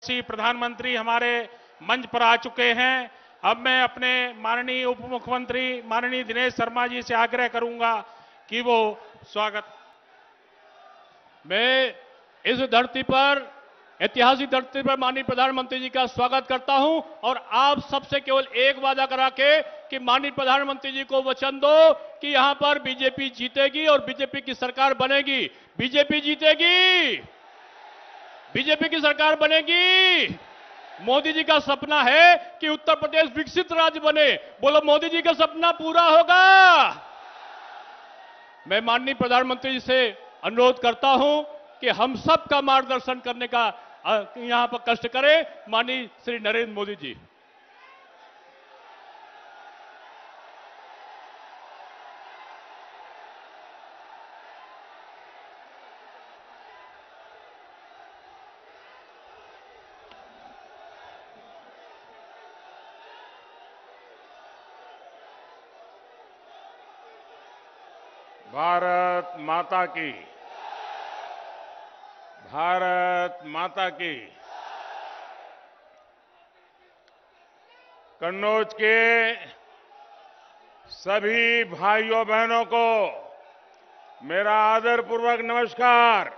प्रधानमंत्री हमारे मंच पर आ चुके हैं। अब मैं अपने माननीय उप मुख्यमंत्री माननीय दिनेश शर्मा जी से आग्रह करूंगा कि वो स्वागत। मैं इस धरती पर, ऐतिहासिक धरती पर माननीय प्रधानमंत्री जी का स्वागत करता हूं और आप सबसे केवल एक वादा करा के कि माननीय प्रधानमंत्री जी को वचन दो कि यहां पर बीजेपी जीतेगी और बीजेपी की सरकार बनेगी। बीजेपी जीतेगी, बीजेपी की सरकार बनेगी। मोदी जी का सपना है कि उत्तर प्रदेश विकसित राज्य बने। बोलो, मोदी जी का सपना पूरा होगा। मैं माननीय प्रधानमंत्री जी से अनुरोध करता हूं कि हम सब का मार्गदर्शन करने का यहां पर कष्ट करें। माननीय श्री नरेंद्र मोदी जी। भारत माता की, भारत माता की। कन्नौज के सभी भाइयों बहनों को मेरा आदरपूर्वक नमस्कार।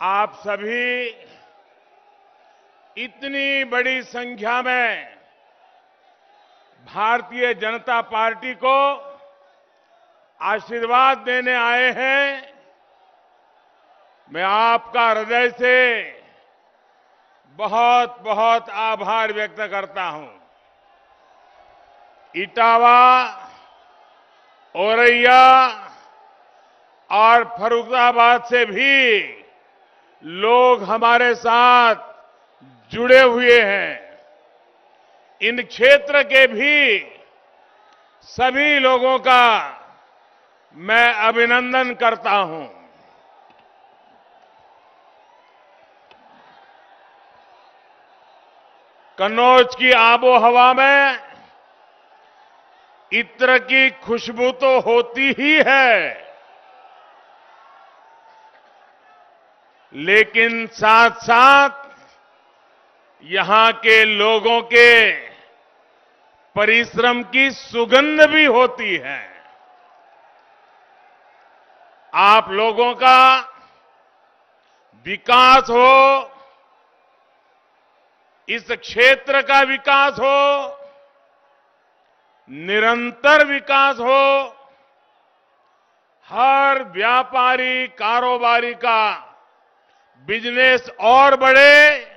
आप सभी इतनी बड़ी संख्या में भारतीय जनता पार्टी को आशीर्वाद देने आए हैं। मैं आपका हृदय से बहुत बहुत आभार व्यक्त करता हूं। इटावा, औरैया और फर्रुखाबाद से भी लोग हमारे साथ जुड़े हुए हैं। इन क्षेत्र के भी सभी लोगों का मैं अभिनंदन करता हूं। कन्नौज की आबोहवा में इत्र की खुशबू तो होती ही है, लेकिन साथ साथ यहां के लोगों के परिश्रम की सुगंध भी होती है। आप लोगों का विकास हो, इस क्षेत्र का विकास हो, निरंतर विकास हो, हर व्यापारी कारोबारी का बिजनेस और बढ़े,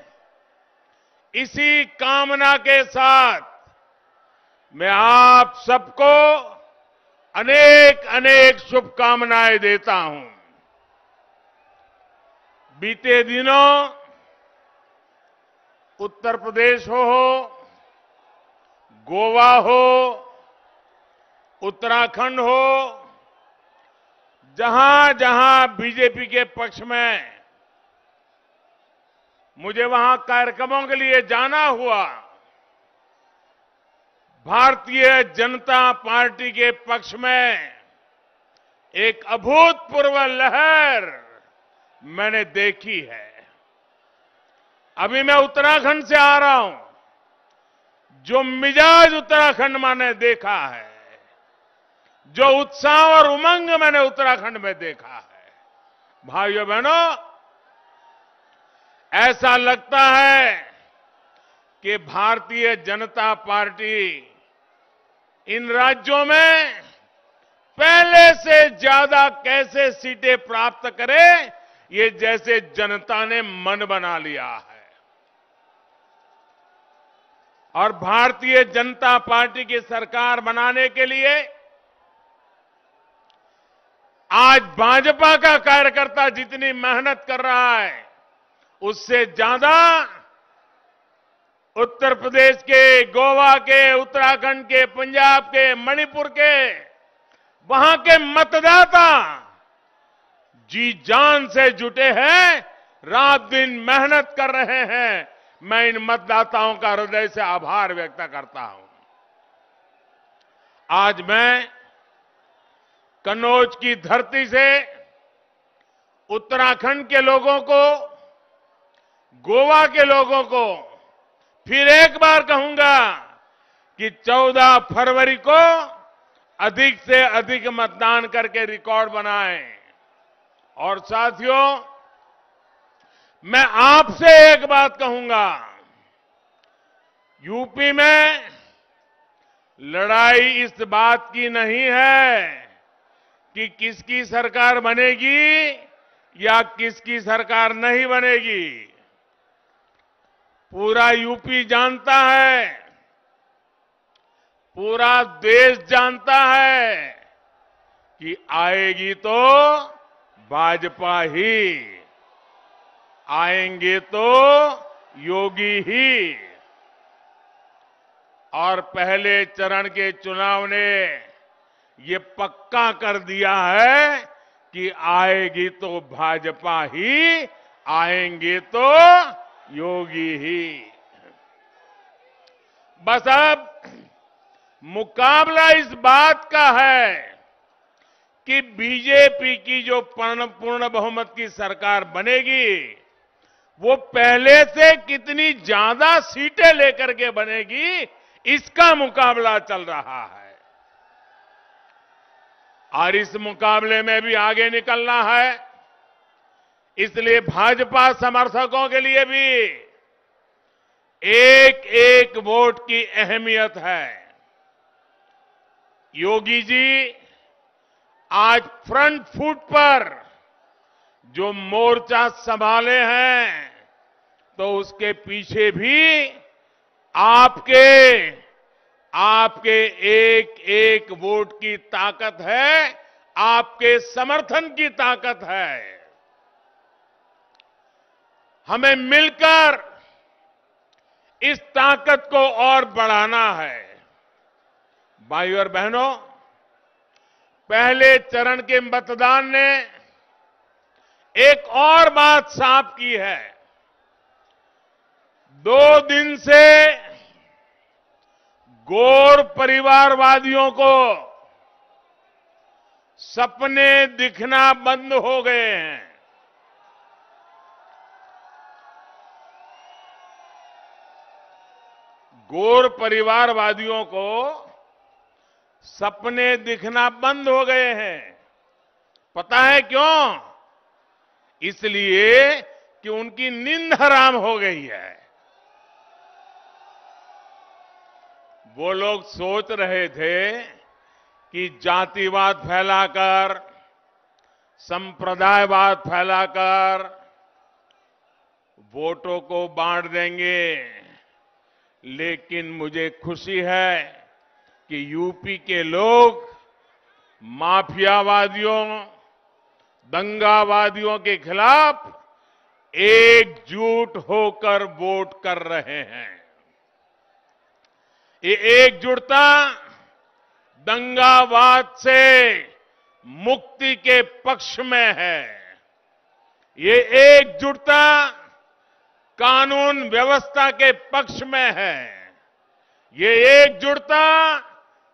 इसी कामना के साथ मैं आप सबको अनेक अनेक शुभकामनाएं देता हूं। बीते दिनों उत्तर प्रदेश हो, गोवा हो, उत्तराखंड हो, जहां जहां बीजेपी के पक्ष में मुझे वहां कार्यक्रमों के लिए जाना हुआ, भारतीय जनता पार्टी के पक्ष में एक अभूतपूर्व लहर मैंने देखी है। अभी मैं उत्तराखंड से आ रहा हूं। जो मिजाज उत्तराखंड मैंने देखा है, जो उत्साह और उमंग मैंने उत्तराखंड में देखा है, भाइयों बहनों, ऐसा लगता है कि भारतीय जनता पार्टी इन राज्यों में पहले से ज्यादा कैसे सीटें प्राप्त करे, ये जैसे जनता ने मन बना लिया है। और भारतीय जनता पार्टी की सरकार बनाने के लिए आज भाजपा का कार्यकर्ता जितनी मेहनत कर रहा है, उससे ज्यादा उत्तर प्रदेश के, गोवा के, उत्तराखंड के, पंजाब के, मणिपुर के, वहां के मतदाता जी जान से जुटे हैं, रात दिन मेहनत कर रहे हैं। मैं इन मतदाताओं का हृदय से आभार व्यक्त करता हूं। आज मैं कन्नौज की धरती से उत्तराखंड के लोगों को, गोवा के लोगों को फिर एक बार कहूंगा कि 14 फरवरी को अधिक से अधिक मतदान करके रिकॉर्ड बनाएं। और साथियों, मैं आपसे एक बात कहूंगा, यूपी में लड़ाई इस बात की नहीं है कि किसकी सरकार बनेगी या किसकी सरकार नहीं बनेगी। पूरा यूपी जानता है, पूरा देश जानता है कि आएगी तो भाजपा ही, आएंगे तो योगी ही। और पहले चरण के चुनाव ने ये पक्का कर दिया है कि आएगी तो भाजपा ही, आएंगे तो योगी ही। बस अब मुकाबला इस बात का है कि बीजेपी की जो पूर्ण बहुमत की सरकार बनेगी, वो पहले से कितनी ज्यादा सीटें लेकर के बनेगी, इसका मुकाबला चल रहा है। और इस मुकाबले में भी आगे निकलना है। इसलिए भाजपा समर्थकों के लिए भी एक एक वोट की अहमियत है। योगी जी आज फ्रंट फुट पर जो मोर्चा संभाले हैं, तो उसके पीछे भी आपके एक एक वोट की ताकत है, आपके समर्थन की ताकत है। हमें मिलकर इस ताकत को और बढ़ाना है। भाइयों और बहनों, पहले चरण के मतदान ने एक और बात साफ की है। 2 दिन से गौर परिवारवादियों को सपने दिखना बंद हो गए हैं। गौर परिवारवादियों को सपने दिखना बंद हो गए हैं। पता है क्यों? इसलिए कि उनकी नींद हराम हो गई है। वो लोग सोच रहे थे कि जातिवाद फैलाकर, संप्रदायवाद फैलाकर वोटों को बांट देंगे। लेकिन मुझे खुशी है कि यूपी के लोग माफियावादियों, दंगावादियों के खिलाफ एकजुट होकर वोट कर रहे हैं। ये एकजुटता दंगावाद से मुक्ति के पक्ष में है। ये एकजुटता कानून व्यवस्था के पक्ष में है। ये एकजुटता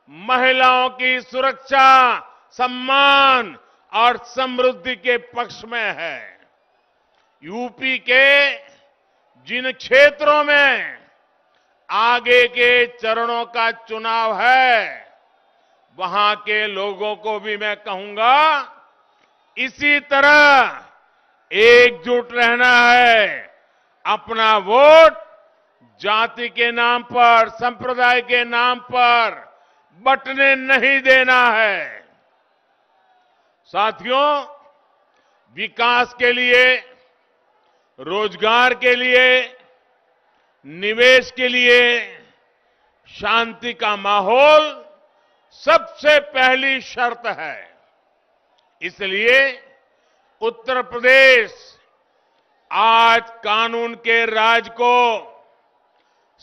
महिलाओं की सुरक्षा, सम्मान और समृद्धि के पक्ष में है। यूपी के जिन क्षेत्रों में आगे के चरणों का चुनाव है, वहां के लोगों को भी मैं कहूंगा, इसी तरह एकजुट रहना है। अपना वोट जाति के नाम पर, संप्रदाय के नाम पर बंटने नहीं देना है। साथियों, विकास के लिए, रोजगार के लिए, निवेश के लिए शांति का माहौल सबसे पहली शर्त है। इसलिए उत्तर प्रदेश आज कानून के राज को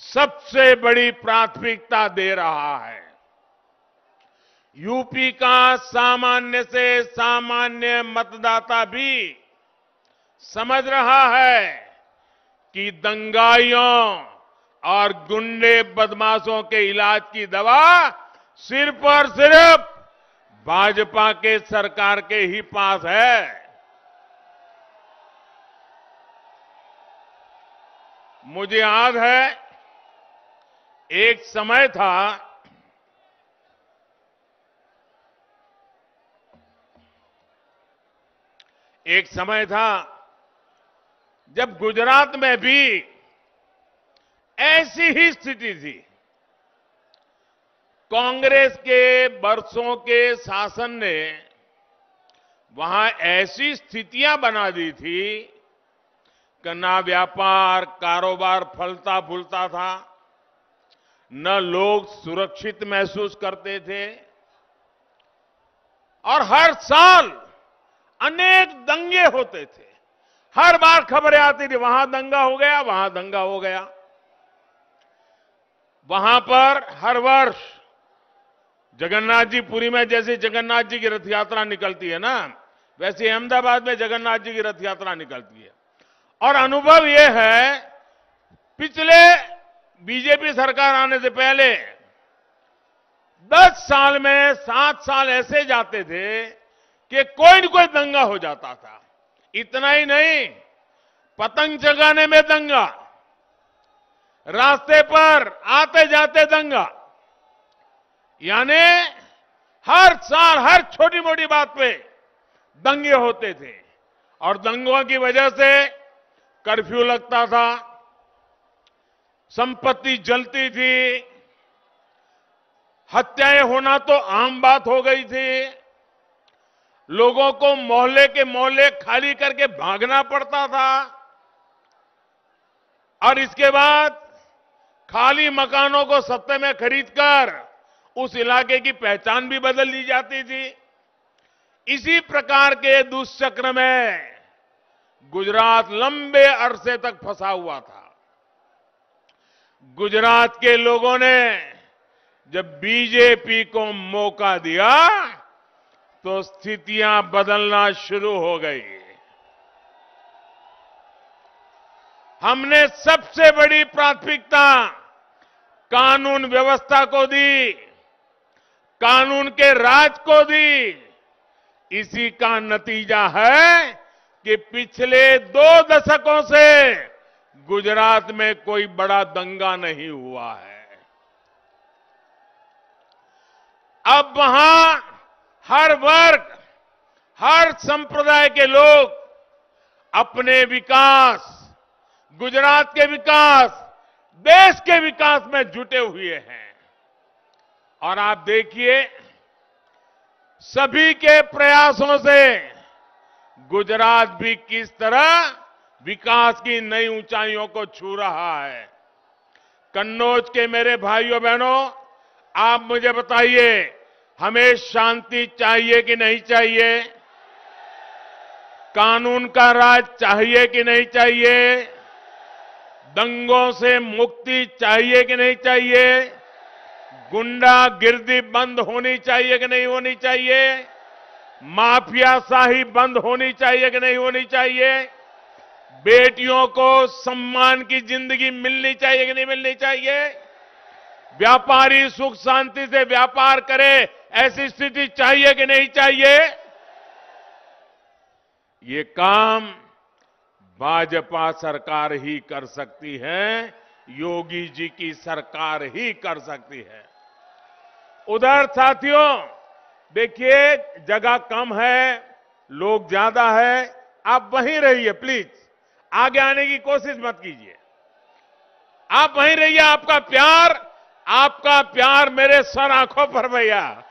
सबसे बड़ी प्राथमिकता दे रहा है। यूपी का सामान्य से सामान्य मतदाता भी समझ रहा है कि दंगाइयों और गुंडे बदमाशों के इलाज की दवा सिर्फ और सिर्फ भाजपा के सरकार के ही पास है। मुझे याद है एक समय था जब गुजरात में भी ऐसी ही स्थिति थी। कांग्रेस के बरसों के शासन ने वहां ऐसी स्थितियां बना दी थी कि ना व्यापार कारोबार फलता फूलता था, न लोग सुरक्षित महसूस करते थे, और हर साल अनेक दंगे होते थे। हर बार खबरें आती थी वहां दंगा हो गया, वहां दंगा हो गया। वहां पर हर वर्ष जगन्नाथ जी पुरी में जैसे जगन्नाथ जी की रथ यात्रा निकलती है ना, वैसे अहमदाबाद में जगन्नाथ जी की रथ यात्रा निकलती है। और अनुभव यह है, पिछले बीजेपी सरकार आने से पहले 10 साल में 7 साल ऐसे जाते थे कि कोई न कोई दंगा हो जाता था। इतना ही नहीं, पतंग जगाने में दंगा, रास्ते पर आते जाते दंगा, यानी हर साल हर छोटी मोटी बात पे दंगे होते थे। और दंगों की वजह से कर्फ्यू लगता था, संपत्ति जलती थी, हत्याएं होना तो आम बात हो गई थी। लोगों को मोहल्ले के मोहल्ले खाली करके भागना पड़ता था, और इसके बाद खाली मकानों को सस्ते में खरीदकर उस इलाके की पहचान भी बदल ली जाती थी। इसी प्रकार के दुष्चक्र में गुजरात लंबे अरसे तक फंसा हुआ था। गुजरात के लोगों ने जब बीजेपी को मौका दिया तो स्थितियां बदलना शुरू हो गई। हमने सबसे बड़ी प्राथमिकता कानून व्यवस्था को दी, कानून के राज को दी। इसी का नतीजा है कि पिछले 2 दशकों से गुजरात में कोई बड़ा दंगा नहीं हुआ है। अब वहां हर वर्ग, हर संप्रदाय के लोग अपने विकास, गुजरात के विकास, देश के विकास में जुटे हुए हैं। और आप देखिए, सभी के प्रयासों से गुजरात भी किस तरह विकास की नई ऊंचाइयों को छू रहा है। कन्नौज के मेरे भाइयों बहनों, आप मुझे बताइए, हमें शांति चाहिए कि नहीं चाहिए? कानून का राज चाहिए कि नहीं चाहिए? दंगों से मुक्ति चाहिए कि नहीं चाहिए? गुंडागिर्दी बंद होनी चाहिए कि नहीं होनी चाहिए? माफियाशाही बंद होनी चाहिए कि नहीं होनी चाहिए? बेटियों को सम्मान की जिंदगी मिलनी चाहिए कि नहीं मिलनी चाहिए? व्यापारी सुख शांति से व्यापार करे, ऐसी स्थिति चाहिए कि नहीं चाहिए? ये काम भाजपा सरकार ही कर सकती है, योगी जी की सरकार ही कर सकती है। उधर साथियों, देखिए जगह कम है, लोग ज्यादा है, आप वहीं रहिए प्लीज, आगे आने की कोशिश मत कीजिए। आप वहीं रहिए, आपका प्यार मेरे सर आंखों पर भैया।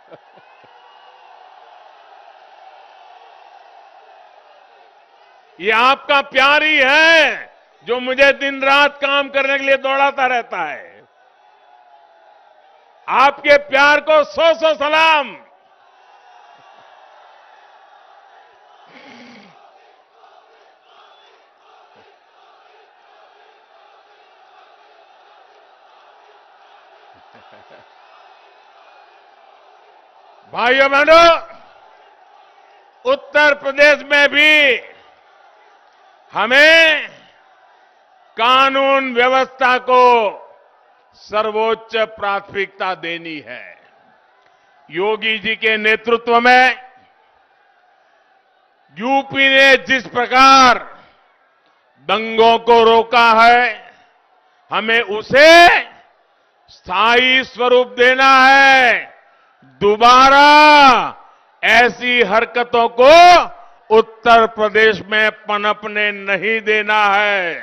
ये आपका प्यार ही है जो मुझे दिन रात काम करने के लिए दौड़ाता रहता है। आपके प्यार को 100 सलाम। भाइयों बहनों, उत्तर प्रदेश में भी हमें कानून व्यवस्था को सर्वोच्च प्राथमिकता देनी है। योगी जी के नेतृत्व में यूपी ने जिस प्रकार दंगों को रोका है, हमें उसे स्थायी स्वरूप देना है। दोबारा ऐसी हरकतों को उत्तर प्रदेश में पनपने नहीं देना है।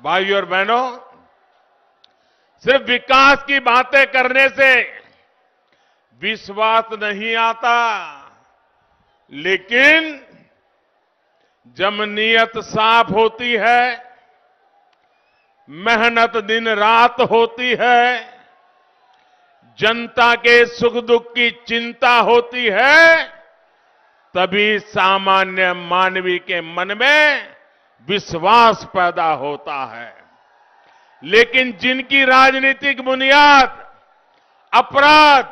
भाइयों और बहनों, सिर्फ विकास की बातें करने से विश्वास नहीं आता, लेकिन जब नीयत साफ होती है, मेहनत दिन रात होती है, जनता के सुख दुख की चिंता होती है, तभी सामान्य मानवी के मन में विश्वास पैदा होता है। लेकिन जिनकी राजनीतिक बुनियाद अपराध,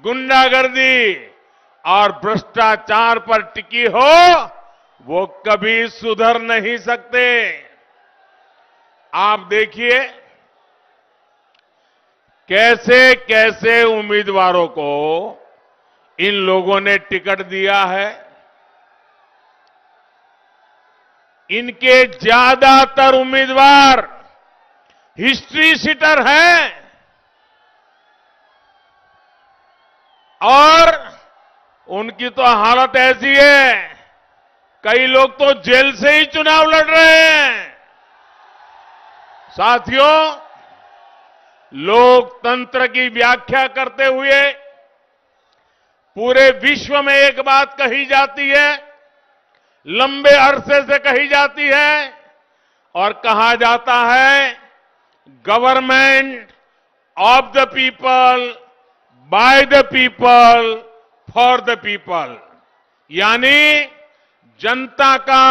गुंडागर्दी और भ्रष्टाचार पर टिकी हो, वो कभी सुधर नहीं सकते। आप देखिए कैसे कैसे उम्मीदवारों को इन लोगों ने टिकट दिया है। इनके ज्यादातर उम्मीदवार हिस्ट्री सीटर हैं और उनकी तो हालत ऐसी है, कई लोग तो जेल से ही चुनाव लड़ रहे हैं। साथियों, लोकतंत्र की व्याख्या करते हुए पूरे विश्व में एक बात कही जाती है, लंबे अरसे से कही जाती है और कहा जाता है, government of the people, by the people, for the people. यानी जनता का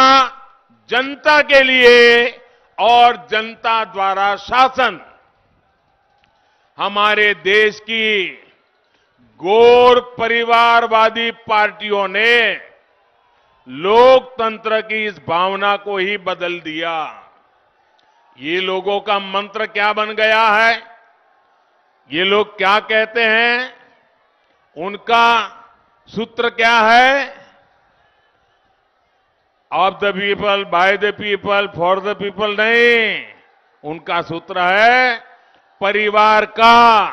जनता के लिए और जनता द्वारा शासन। हमारे देश की गैर परिवारवादी पार्टियों ने लोकतंत्र की इस भावना को ही बदल दिया। ये लोगों का मंत्र क्या बन गया है, ये लोग क्या कहते हैं, उनका सूत्र क्या है? Of the people, by the people, for the people नहीं, उनका सूत्र है परिवार का,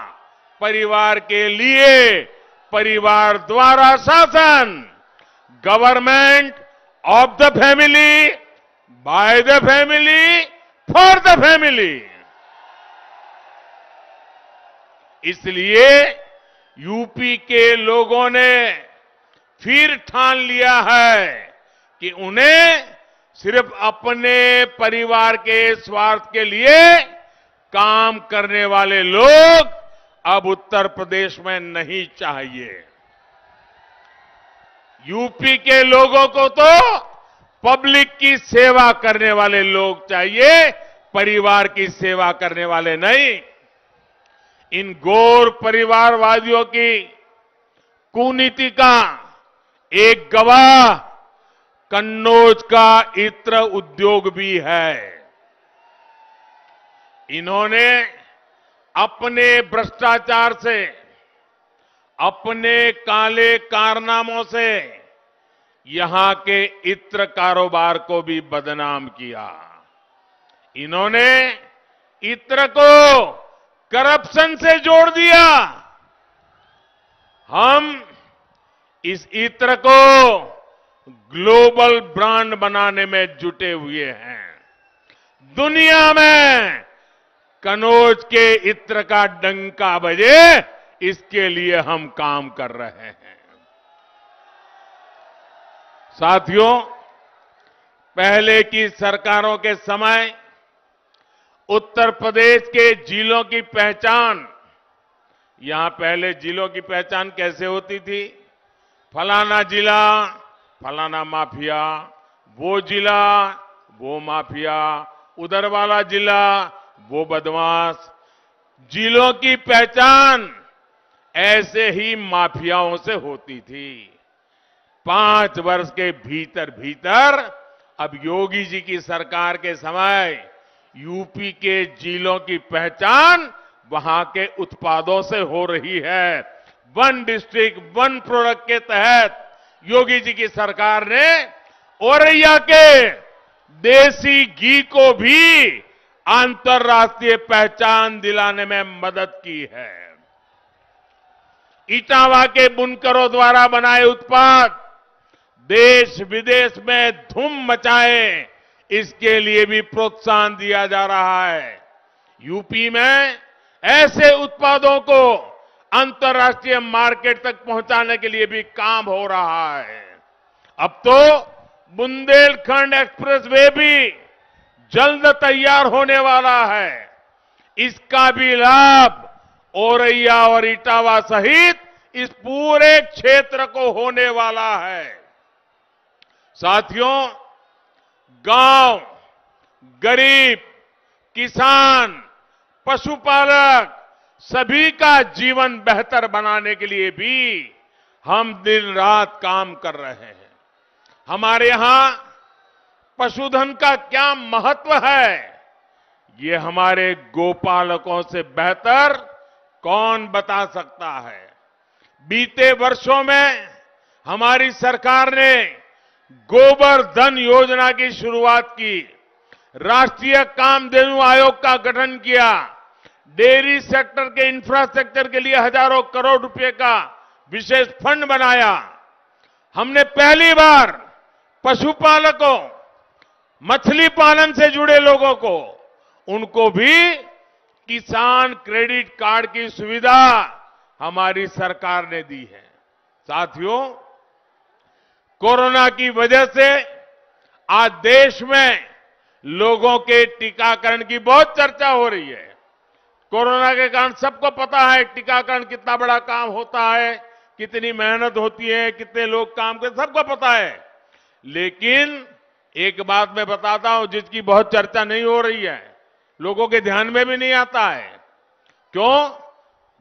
परिवार के लिए, परिवार द्वारा शासन। Government of the family, by the family, for the family. इसलिए यूपी के लोगों ने फिर ठान लिया है कि उन्हें सिर्फ अपने परिवार के स्वार्थ के लिए काम करने वाले लोग अब उत्तर प्रदेश में नहीं चाहिए। यूपी के लोगों को तो पब्लिक की सेवा करने वाले लोग चाहिए, परिवार की सेवा करने वाले नहीं। इन गैर परिवारवादियों की कुनीति का एक गवाह कन्नौज का इत्र उद्योग भी है। इन्होंने अपने भ्रष्टाचार से, अपने काले कारनामों से यहां के इत्र कारोबार को भी बदनाम किया। इन्होंने इत्र को करप्शन से जोड़ दिया। हम इस इत्र को ग्लोबल ब्रांड बनाने में जुटे हुए हैं। दुनिया में कन्नौज के इत्र का डंका बजे, इसके लिए हम काम कर रहे हैं। साथियों, पहले की सरकारों के समय उत्तर प्रदेश के जिलों की पहचान, यहां पहले जिलों की पहचान कैसे होती थी? फलाना जिला, फलाना माफिया, वो जिला, वो माफिया, उधर वाला जिला, वो बदमाश। जिलों की पहचान ऐसे ही माफियाओं से होती थी। 5 वर्ष के भीतर भीतर अब योगी जी की सरकार के समय यूपी के जिलों की पहचान वहां के उत्पादों से हो रही है। 1 डिस्ट्रिक्ट 1 प्रोडक्ट के तहत योगी जी की सरकार ने औरैया के देसी घी को भी अंतर्राष्ट्रीय पहचान दिलाने में मदद की है। इटावा के बुनकरों द्वारा बनाए उत्पाद देश विदेश में धूम मचाए, इसके लिए भी प्रोत्साहन दिया जा रहा है। यूपी में ऐसे उत्पादों को अंतर्राष्ट्रीय मार्केट तक पहुंचाने के लिए भी काम हो रहा है। अब तो बुंदेलखंड एक्सप्रेसवे भी जल्द तैयार होने वाला है। इसका भी लाभ औरैया और इटावा सहित इस पूरे क्षेत्र को होने वाला है। साथियों, गांव, गरीब, किसान, पशुपालक सभी का जीवन बेहतर बनाने के लिए भी हम दिन रात काम कर रहे हैं। हमारे यहां पशुधन का क्या महत्व है, ये हमारे गोपालकों से बेहतर कौन बता सकता है। बीते वर्षों में हमारी सरकार ने गोबर धन योजना की शुरुआत की, राष्ट्रीय कामधेनु आयोग का गठन किया, डेयरी सेक्टर के इंफ्रास्ट्रक्चर के लिए हजारों करोड़ रुपए का विशेष फंड बनाया। हमने पहली बार पशुपालकों, मछली पालन से जुड़े लोगों को, उनको भी किसान क्रेडिट कार्ड की सुविधा हमारी सरकार ने दी है। साथियों, कोरोना की वजह से आज देश में लोगों के टीकाकरण की बहुत चर्चा हो रही है। कोरोना के कारण सबको पता है टीकाकरण कितना बड़ा काम होता है, कितनी मेहनत होती है, कितने लोग काम करते, सबको पता है। लेकिन एक बात मैं बताता हूं जिसकी बहुत चर्चा नहीं हो रही है, लोगों के ध्यान में भी नहीं आता है। क्यों?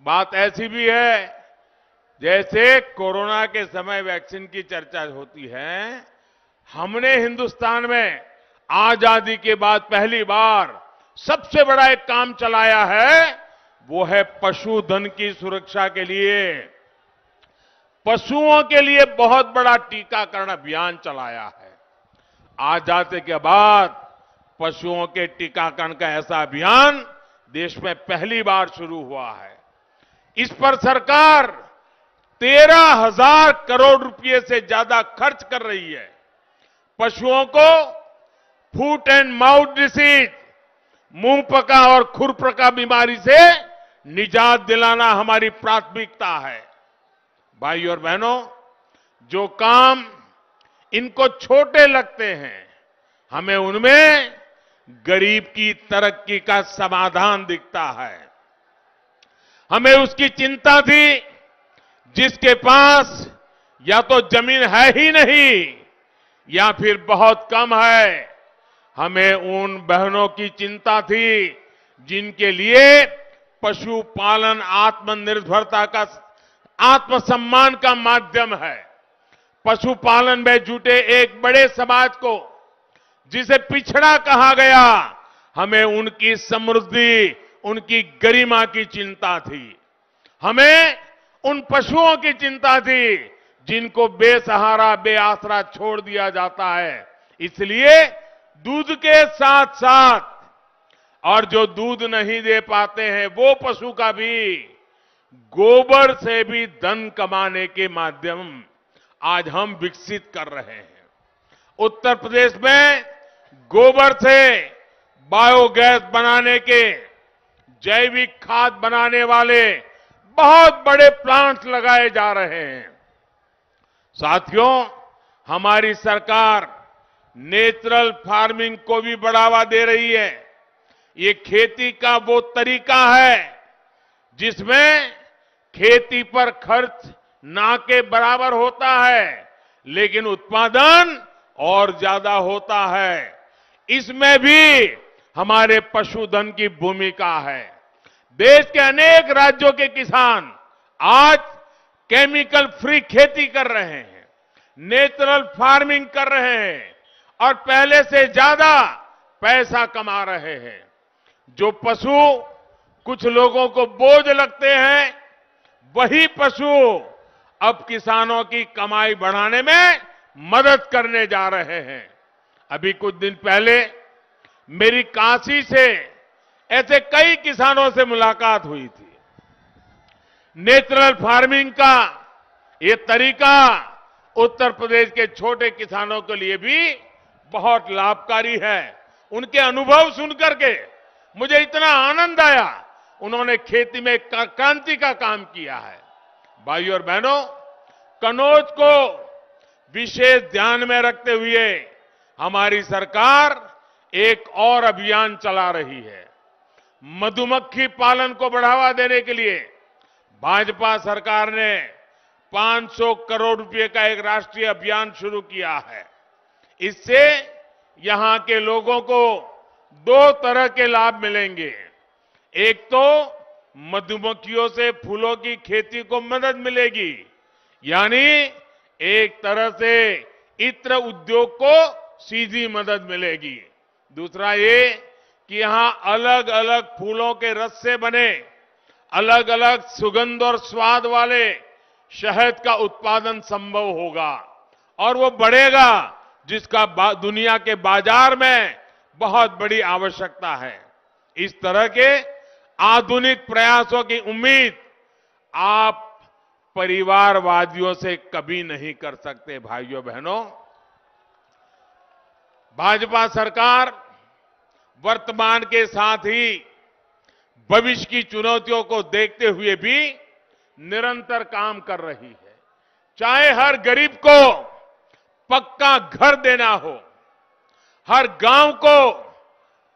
बात ऐसी भी है, जैसे कोरोना के समय वैक्सीन की चर्चा होती है, हमने हिंदुस्तान में आजादी के बाद पहली बार सबसे बड़ा एक काम चलाया है, वो है पशुधन की सुरक्षा के लिए। पशुओं के लिए बहुत बड़ा टीकाकरण अभियान चलाया है। आजादी के बाद पशुओं के टीकाकरण का ऐसा अभियान देश में पहली बार शुरू हुआ है। इस पर सरकार 13,000 करोड़ रुपए से ज्यादा खर्च कर रही है। पशुओं को फुट एंड माउथ डिसीज, मुंह पका और खुरपका बीमारी से निजात दिलाना हमारी प्राथमिकता है। भाई और बहनों, जो काम इनको छोटे लगते हैं, हमें उनमें गरीब की तरक्की का समाधान दिखता है। हमें उसकी चिंता थी जिसके पास या तो जमीन है ही नहीं या फिर बहुत कम है। हमें उन बहनों की चिंता थी जिनके लिए पशुपालन आत्मनिर्भरता का, आत्मसम्मान का माध्यम है। पशुपालन में जुटे एक बड़े समाज को जिसे पिछड़ा कहा गया, हमें उनकी समृद्धि, उनकी गरिमा की चिंता थी। हमें उन पशुओं की चिंता थी जिनको बेसहारा, बेआसरा छोड़ दिया जाता है। इसलिए दूध के साथ साथ और जो दूध नहीं दे पाते हैं, वो पशु का भी गोबर से भी धन कमाने के माध्यम आज हम विकसित कर रहे हैं। उत्तर प्रदेश में गोबर से बायोगैस बनाने के, जैविक खाद बनाने वाले बहुत बड़े प्लांट्स लगाए जा रहे हैं। साथियों, हमारी सरकार नेचुरल फार्मिंग को भी बढ़ावा दे रही है। ये खेती का वो तरीका है जिसमें खेती पर खर्च ना के बराबर होता है, लेकिन उत्पादन और ज्यादा होता है। इसमें भी हमारे पशुधन की भूमिका है। देश के अनेक राज्यों के किसान आज केमिकल फ्री खेती कर रहे हैं, नेचुरल फार्मिंग कर रहे हैं और पहले से ज्यादा पैसा कमा रहे हैं। जो पशु कुछ लोगों को बोझ लगते हैं, वही पशु अब किसानों की कमाई बढ़ाने में मदद करने जा रहे हैं। अभी कुछ दिन पहले मेरी काशी से ऐसे कई किसानों से मुलाकात हुई थी। नेचुरल फार्मिंग का ये तरीका उत्तर प्रदेश के छोटे किसानों के लिए भी बहुत लाभकारी है। उनके अनुभव सुनकर के मुझे इतना आनंद आया। उन्होंने खेती में क्रांति का काम किया है। भाइयों और बहनों, कनौज को विशेष ध्यान में रखते हुए हमारी सरकार एक और अभियान चला रही है। मधुमक्खी पालन को बढ़ावा देने के लिए भाजपा सरकार ने 500 करोड़ रुपए का एक राष्ट्रीय अभियान शुरू किया है। इससे यहां के लोगों को दो तरह के लाभ मिलेंगे। एक तो मधुमक्खियों से फूलों की खेती को मदद मिलेगी, यानी एक तरह से इत्र उद्योग को सीधी मदद मिलेगी। दूसरा ये कि यहां अलग अलग फूलों के रस से बने अलग अलग सुगंध और स्वाद वाले शहद का उत्पादन संभव होगा और वो बढ़ेगा, जिसका दुनिया के बाजार में बहुत बड़ी आवश्यकता है। इस तरह के आधुनिक प्रयासों की उम्मीद आप परिवारवादियों से कभी नहीं कर सकते। भाइयों बहनों, भाजपा सरकार वर्तमान के साथ ही भविष्य की चुनौतियों को देखते हुए भी निरंतर काम कर रही है। चाहे हर गरीब को पक्का घर देना हो, हर गांव को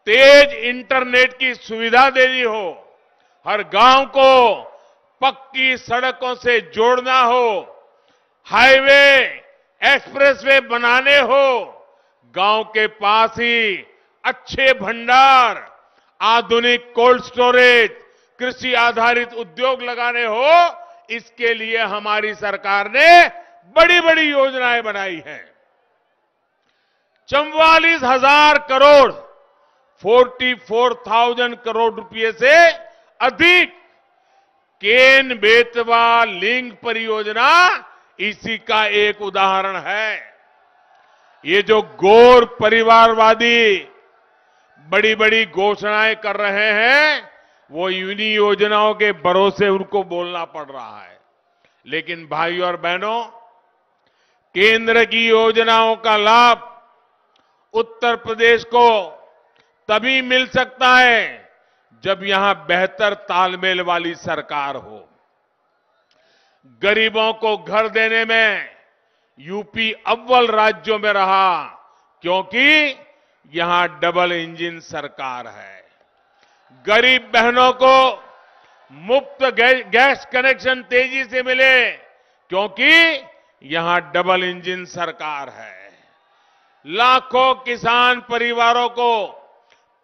तेज इंटरनेट की सुविधा देनी हो, हर गांव को पक्की सड़कों से जोड़ना हो, हाईवे एक्सप्रेसवे बनाने हो, गांव के पास ही अच्छे भंडार, आधुनिक कोल्ड स्टोरेज, कृषि आधारित उद्योग लगाने हो, इसके लिए हमारी सरकार ने बड़ी बड़ी योजनाएं बनाई हैं। 44,000 करोड़ 44,000 करोड़ रुपए से अधिक केन बेतवा लिंक परियोजना इसी का एक उदाहरण है। ये जो गौर परिवारवादी बड़ी बड़ी घोषणाएं कर रहे हैं, वो इन्हीं योजनाओं के भरोसे उनको बोलना पड़ रहा है। लेकिन भाइयों और बहनों, केंद्र की योजनाओं का लाभ उत्तर प्रदेश को तभी मिल सकता है जब यहां बेहतर तालमेल वाली सरकार हो। गरीबों को घर देने में यूपी अव्वल राज्यों में रहा, क्योंकि यहां डबल इंजन सरकार है। गरीब बहनों को मुफ्त गैस कनेक्शन तेजी से मिले, क्योंकि यहां डबल इंजन सरकार है। लाखों किसान परिवारों को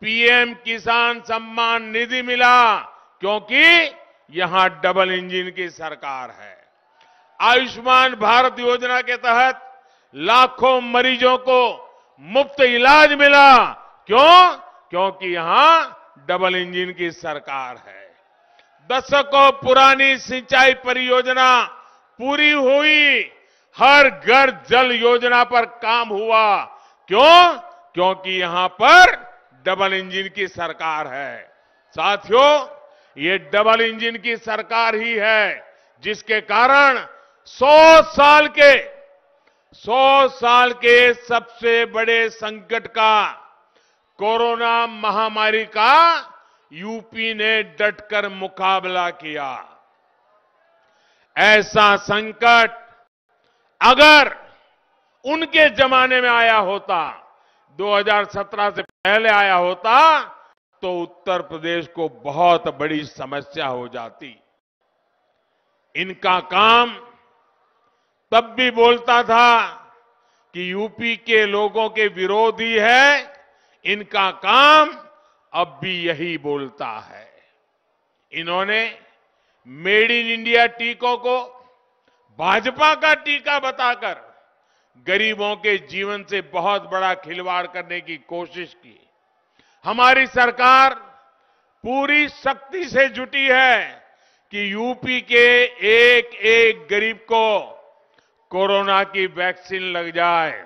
पीएम किसान सम्मान निधि मिला, क्योंकि यहां डबल इंजन की सरकार है। आयुष्मान भारत योजना के तहत लाखों मरीजों को मुफ्त इलाज मिला, क्यों? क्योंकि यहां डबल इंजन की सरकार है। दशकों पुरानी सिंचाई परियोजना पूरी हुई, हर घर जल योजना पर काम हुआ, क्यों? क्योंकि यहां पर डबल इंजन की सरकार है। साथियों, ये डबल इंजन की सरकार ही है जिसके कारण 100 साल के सबसे बड़े संकट का, कोरोना महामारी का यूपी ने डटकर मुकाबला किया। ऐसा संकट अगर उनके जमाने में आया होता, 2017 से पहले आया होता, तो उत्तर प्रदेश को बहुत बड़ी समस्या हो जाती। इनका काम तब भी बोलता था कि यूपी के लोगों के विरोधी है, इनका काम अब भी यही बोलता है। इन्होंने मेड इन इंडिया टीकों को भाजपा का टीका बताकर गरीबों के जीवन से बहुत बड़ा खिलवाड़ करने की कोशिश की। हमारी सरकार पूरी शक्ति से जुटी है कि यूपी के एक एक गरीब को कोरोना की वैक्सीन लग जाए।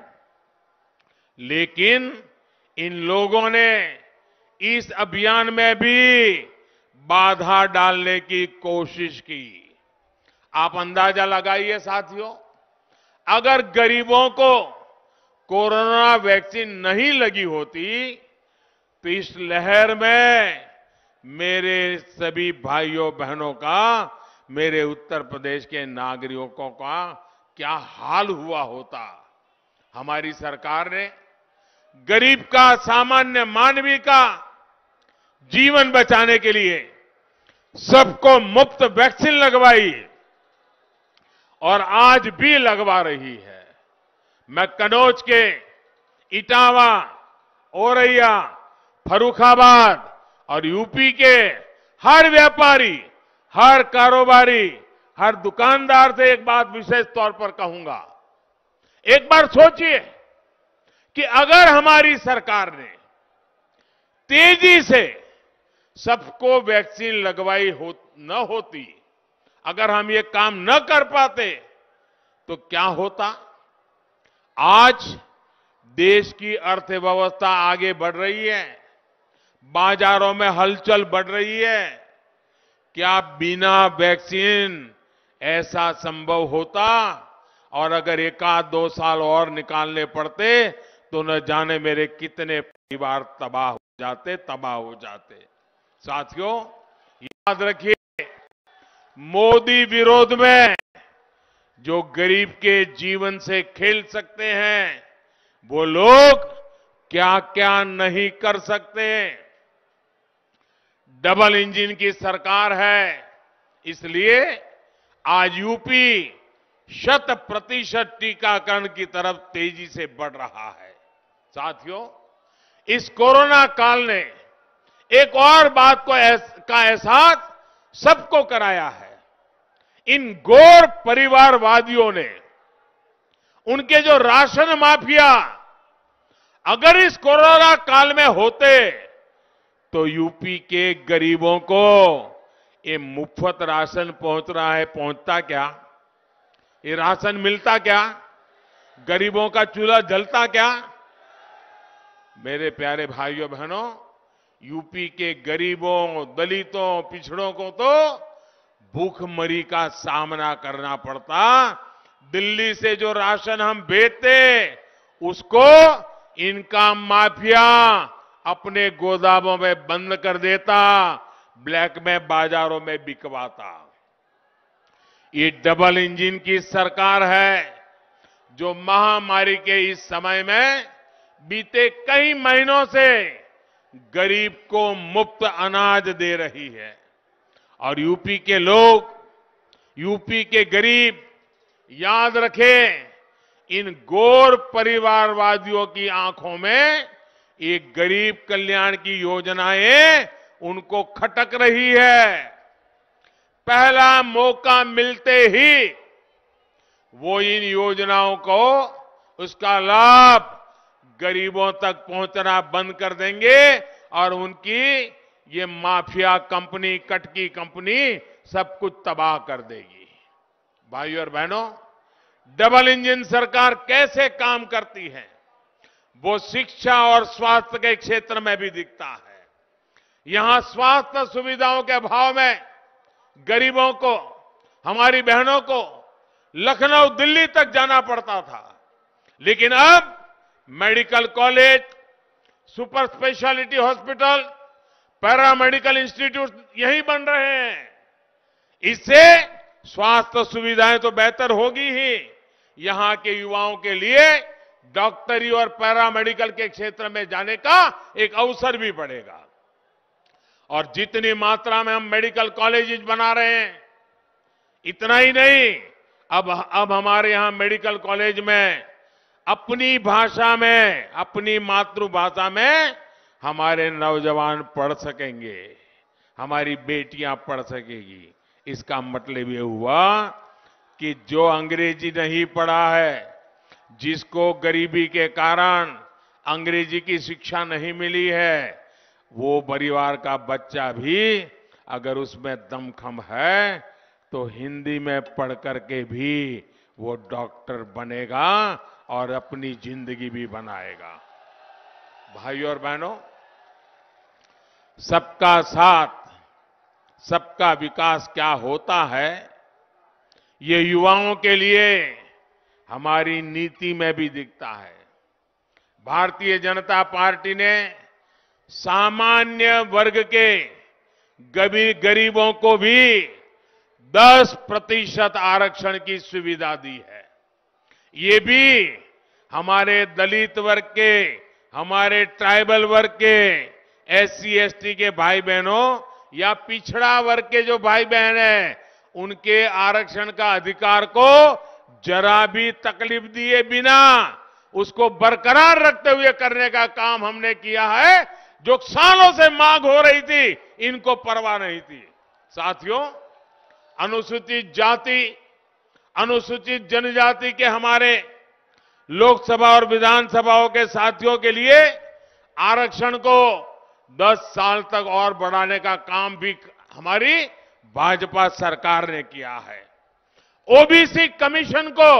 लेकिन इन लोगों ने इस अभियान में भी बाधा डालने की कोशिश की। आप अंदाजा लगाइए साथियों, अगर गरीबों को कोरोना वैक्सीन नहीं लगी होती तो इस लहर में मेरे सभी भाइयों बहनों का, मेरे उत्तर प्रदेश के नागरिकों का क्या हाल हुआ होता। हमारी सरकार ने गरीब का, सामान्य मानवी का जीवन बचाने के लिए सबको मुफ्त वैक्सीन लगवाई और आज भी लगवा रही है। मैं कन्नौज के इटावा, औरैया, फर्रुखाबाद और यूपी के हर व्यापारी, हर कारोबारी, हर दुकानदार से एक बात विशेष तौर पर कहूंगा। एक बार सोचिए कि अगर हमारी सरकार ने तेजी से सबको वैक्सीन लगवाई न होती, अगर हम ये काम न कर पाते तो क्या होता। आज देश की अर्थव्यवस्था आगे बढ़ रही है, बाजारों में हलचल बढ़ रही है। क्या बिना वैक्सीन ऐसा संभव होता? और अगर 1-2 साल और निकालने पड़ते तो न जाने मेरे कितने परिवार तबाह हो जाते। साथियों, याद रखिए, मोदी विरोध में जो गरीब के जीवन से खेल सकते हैं, वो लोग क्या क्या नहीं कर सकते। डबल इंजन की सरकार है, इसलिए आज यूपी 100% टीकाकरण की तरफ तेजी से बढ़ रहा है। साथियों, इस कोरोना काल ने एक और बात का एहसास सबको कराया है। इन घोर परिवारवादियों ने, उनके जो राशन माफिया, अगर इस कोरोना काल में होते तो यूपी के गरीबों को ये मुफ्त राशन पहुंच रहा है, पहुंचता क्या? ये राशन मिलता क्या? गरीबों का चूल्हा जलता क्या? मेरे प्यारे भाइयों बहनों, यूपी के गरीबों, दलितों, पिछड़ों को तो भूखमरी का सामना करना पड़ता। दिल्ली से जो राशन हम भेजते, उसको इनका माफिया अपने गोदामों में बंद कर देता, ब्लैक में बाजारों में बिकवाता। ये डबल इंजन की सरकार है जो महामारी के इस समय में बीते कई महीनों से गरीब को मुफ्त अनाज दे रही है। और यूपी के लोग, यूपी के गरीब, याद रखें, इन घोर परिवारवादियों की आंखों में एक गरीब कल्याण की योजनाएं उनको खटक रही है। पहला मौका मिलते ही वो इन योजनाओं को, उसका लाभ गरीबों तक पहुंचना बंद कर देंगे और उनकी ये माफिया कंपनी, कटकी कंपनी सब कुछ तबाह कर देगी। भाइयों और बहनों, डबल इंजन सरकार कैसे काम करती है वो शिक्षा और स्वास्थ्य के क्षेत्र में भी दिखता है। यहां स्वास्थ्य सुविधाओं के अभाव में गरीबों को, हमारी बहनों को लखनऊ, दिल्ली तक जाना पड़ता था, लेकिन अब medical college, super speciality hospital, paramedical institute यही बन रहे हैं। इससे स्वास्थ्य सुविधाएं तो बेहतर होगी ही, यहां के युवाओं के लिए डॉक्टरी और पैरामेडिकल के क्षेत्र में जाने का एक अवसर भी बढ़ेगा। और जितनी मात्रा में हम मेडिकल कॉलेजेस बना रहे हैं, इतना ही नहीं, अब हमारे यहां मेडिकल कॉलेज में अपनी भाषा में, अपनी मातृभाषा में हमारे नौजवान पढ़ सकेंगे, हमारी बेटियां पढ़ सकेंगी। इसका मतलब ये हुआ कि जो अंग्रेजी नहीं पढ़ा है, जिसको गरीबी के कारण अंग्रेजी की शिक्षा नहीं मिली है, वो परिवार का बच्चा भी अगर उसमें दमखम है तो हिंदी में पढ़ करके भी वो डॉक्टर बनेगा और अपनी जिंदगी भी बनाएगा। भाइयों और बहनों, सबका साथ, सबका विकास क्या होता है, ये युवाओं के लिए हमारी नीति में भी दिखता है। भारतीय जनता पार्टी ने सामान्य वर्ग के गरीबों को भी 10% आरक्षण की सुविधा दी है। ये भी हमारे दलित वर्ग के, हमारे ट्राइबल वर्ग के, SC ST के भाई बहनों या पिछड़ा वर्ग के जो भाई बहन हैं, उनके आरक्षण का अधिकार को जरा भी तकलीफ दिए बिना उसको बरकरार रखते हुए करने का काम हमने किया है। जो सालों से मांग हो रही थी, इनको परवाह नहीं थी। साथियों, अनुसूचित जाति, अनुसूचित जनजाति के हमारे लोकसभा और विधानसभाओं के साथियों के लिए आरक्षण को 10 साल तक और बढ़ाने का काम भी हमारी भाजपा सरकार ने किया है। ओबीसी कमीशन को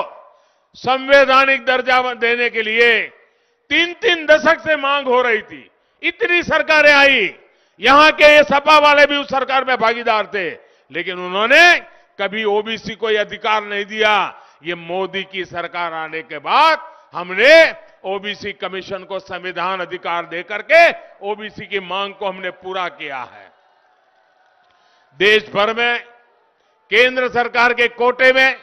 संवैधानिक दर्जा देने के लिए 3-3 दशक से मांग हो रही थी। इतनी सरकारें आई, यहां के ये सपा वाले भी उस सरकार में भागीदार थे, लेकिन उन्होंने कभी ओबीसी को यह अधिकार नहीं दिया। ये मोदी की सरकार आने के बाद हमने ओबीसी कमीशन को संविधान अधिकार देकर के ओबीसी की मांग को हमने पूरा किया है। देश भर में केंद्र सरकार के कोटे में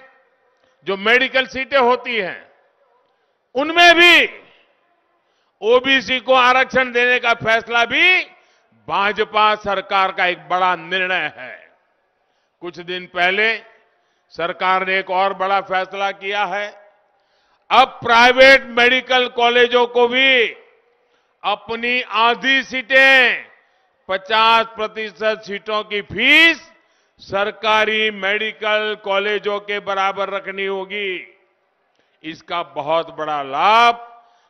जो मेडिकल सीटें होती हैं, उनमें भी ओबीसी को आरक्षण देने का फैसला भी भाजपा सरकार का एक बड़ा निर्णय है। कुछ दिन पहले सरकार ने एक और बड़ा फैसला किया है। अब प्राइवेट मेडिकल कॉलेजों को भी अपनी आधी सीटें, 50% सीटों की फीस सरकारी मेडिकल कॉलेजों के बराबर रखनी होगी। इसका बहुत बड़ा लाभ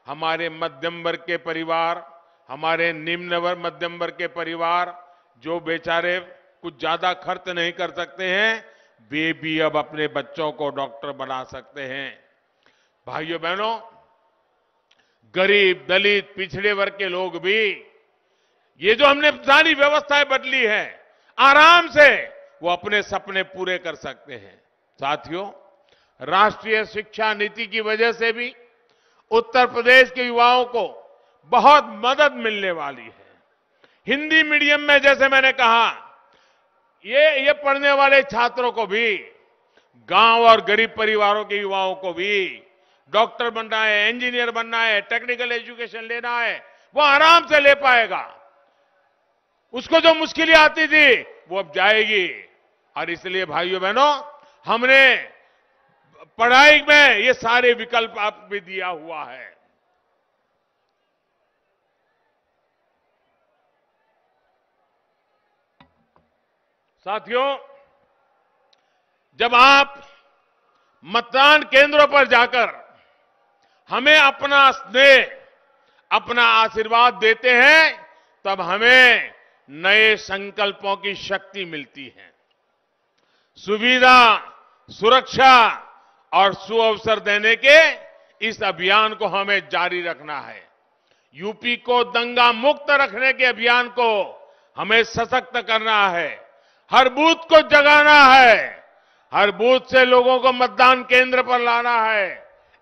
हमारे मध्यम वर्ग के परिवार, हमारे निम्न वर्ग मध्यम वर्ग के परिवार जो बेचारे कुछ ज्यादा खर्च नहीं कर सकते हैं, वे भी अब अपने बच्चों को डॉक्टर बना सकते हैं। भाइयों बहनों, गरीब, दलित, पिछड़े वर्ग के लोग भी ये जो हमने सारी व्यवस्थाएं बदली है, आराम से वो अपने सपने पूरे कर सकते हैं। साथियों, राष्ट्रीय शिक्षा नीति की वजह से भी उत्तर प्रदेश के युवाओं को बहुत मदद मिलने वाली है। हिंदी मीडियम में, जैसे मैंने कहा, ये पढ़ने वाले छात्रों को भी, गांव और गरीब परिवारों के युवाओं को भी डॉक्टर बनना है, इंजीनियर बनना है, टेक्निकल एजुकेशन लेना है, वो आराम से ले पाएगा। उसको जो मुश्किलें आती थी वो अब जाएगी। और इसलिए भाइयों बहनों, हमने पढ़ाई में ये सारे विकल्प आप भी दिया हुआ है। साथियों, जब आप मतदान केंद्रों पर जाकर हमें अपना स्नेह, अपना आशीर्वाद देते हैं, तब हमें नए संकल्पों की शक्ति मिलती है। सुविधा, सुरक्षा और सुअवसर देने के इस अभियान को हमें जारी रखना है। यूपी को दंगा मुक्त रखने के अभियान को हमें सशक्त करना है। हर बूथ को जगाना है, हर बूथ से लोगों को मतदान केंद्र पर लाना है।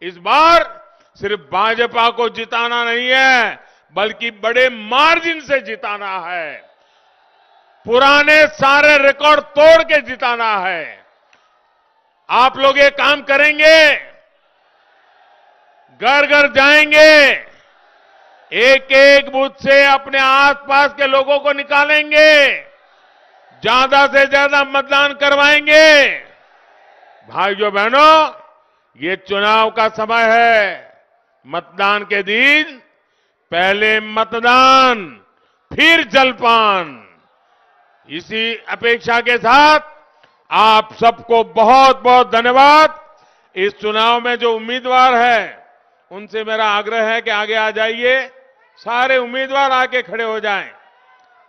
इस बार सिर्फ भाजपा को जिताना नहीं है, बल्कि बड़े मार्जिन से जिताना है। पुराने सारे रिकॉर्ड तोड़ के जिताना है। आप लोग ये काम करेंगे, घर घर जाएंगे, एक एक बूथ से अपने आसपास के लोगों को निकालेंगे, ज्यादा से ज्यादा मतदान करवाएंगे। भाइयों बहनों, ये चुनाव का समय है। मतदान के दिन पहले मतदान, फिर जलपान। इसी अपेक्षा के साथ आप सबको बहुत बहुत धन्यवाद। इस चुनाव में जो उम्मीदवार हैं, उनसे मेरा आग्रह है कि आगे आ जाइए, सारे उम्मीदवार आके खड़े हो जाएं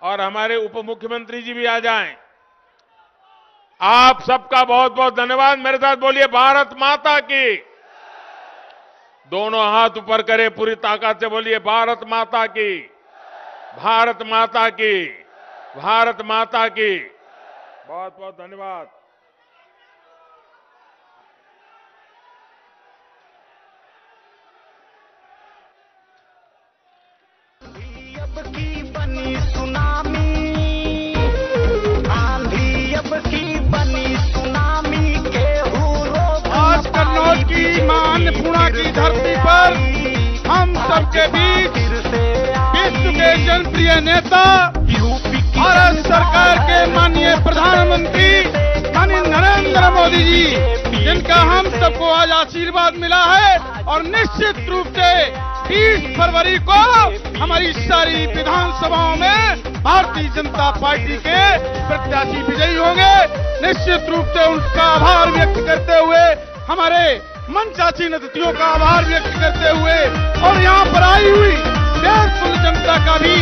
और हमारे उप मुख्यमंत्री जी भी आ जाएं। आप सबका बहुत बहुत धन्यवाद। मेरे साथ बोलिए, भारत माता की, दोनों हाथ ऊपर करें, पूरी ताकत से बोलिए भारत माता की, भारत माता की, भारत माता की। बहुत बहुत धन्यवाद। अब की बनी सुनामी, आंधी अब की बनी सुनामी के आज कन्नौज की मां अन्नपूर्णा की धरती पर हम सबके बीच विश्व के जनप्रिय नेता भारत सरकार के माननीय प्रधानमंत्री माननीय नरेंद्र मोदी जी, जिनका हम सबको आज आशीर्वाद मिला है और निश्चित रूप से 30 फरवरी को हमारी सारी विधानसभाओं में भारतीय जनता पार्टी के प्रत्याशी विजयी होंगे। निश्चित रूप से उनका आभार व्यक्त करते हुए, हमारे मंचासीन अतिथियों का आभार व्यक्त करते हुए और यहाँ पर आई हुई देश जनता का भी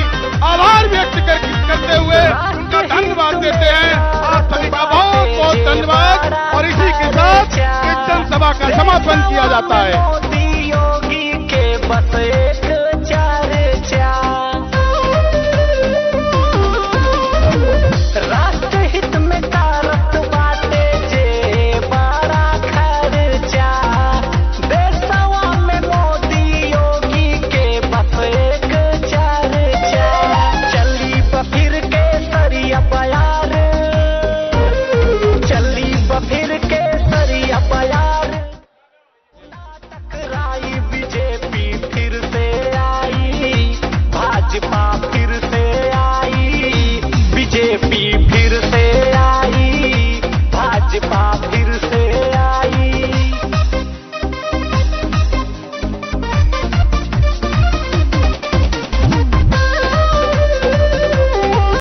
आभार व्यक्त करते हुए उनका धन्यवाद देते हैं। आप सभी का बहुत बहुत धन्यवाद और इसी के साथ इस जनसभा का समापन किया जाता है।